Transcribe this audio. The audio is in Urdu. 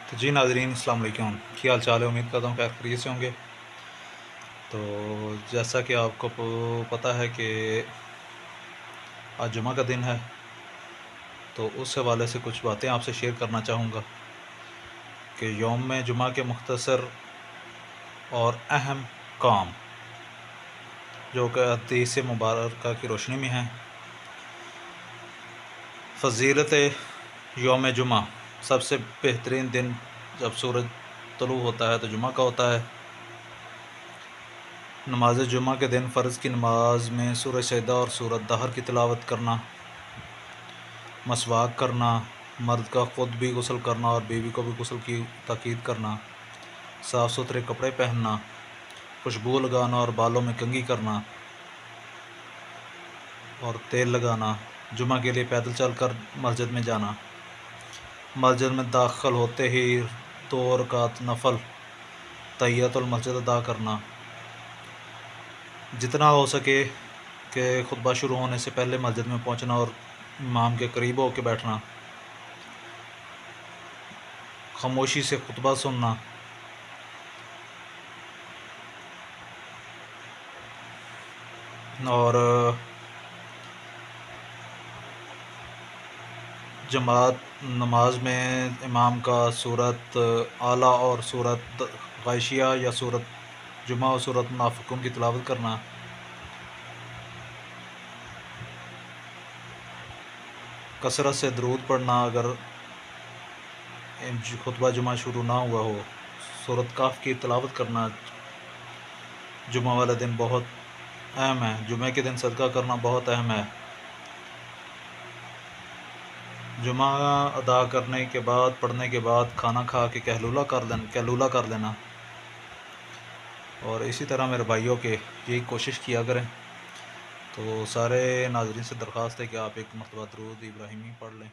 تو جی ناظرین السلام علیکم، کیا حال چال ہے؟ امید کرتا ہوں خیر خیریت سے ہوں گے۔ تو جیسا کہ آپ کو پتہ ہے کہ آج جمعہ کا دن ہے، تو اس حوالے سے کچھ باتیں آپ سے شیئر کرنا چاہوں گا کہ یوم جمعہ کے مختصر اور اہم کام جو کہ حدیث مبارکہ کی روشنی میں ہیں۔ فضیلت یوم جمعہ: سب سے بہترین دن جب سورج طلوع ہوتا ہے تو جمعہ کا ہوتا ہے۔ نماز جمعہ کے دن فرض کی نماز میں سورہ سجدہ اور سورۃ دہر کی تلاوت کرنا، مسواک کرنا، مرد کا خود بھی غسل کرنا اور بیوی کو بھی غسل کی تاکید کرنا، صاف ستھرے کپڑے پہننا، خوشبو لگانا اور بالوں میں کنگھی کرنا اور تیل لگانا، جمعہ کے لیے پیدل چل کر مسجد میں جانا، مسجد میں داخل ہوتے ہی 2 رکعت نفل تحیۃ المسجد ادا کرنا، جتنا ہو سکے کہ خطبہ شروع ہونے سے پہلے مسجد میں پہنچنا اور امام کے قریب ہو کے بیٹھنا، خاموشی سے خطبہ سننا، اور جماعت نماز میں امام کا سورۃ اعلیٰ اور سورۃ غاشیہ یا سورۃ جمعہ اور سورۃ منافقون کی تلاوت کرنا، کثرت سے درود پڑھنا اگر خطبہ جمعہ شروع نہ ہوا ہو، سورۃ کہف کی تلاوت کرنا۔ جمعہ والا دن بہت اہم ہے، جمعہ کے دن صدقہ کرنا بہت اہم ہے۔ جمعہ ادا کرنے کے بعد پڑھنے کے بعد کھانا کھا کے قیلولہ کر لینا، اور اسی طرح میرے بھائیوں کے یہی کوشش کیا کریں۔ تو سارے ناظرین سے درخواست ہے کہ آپ ایک مرتبہ درود ابراہیمی پڑھ لیں۔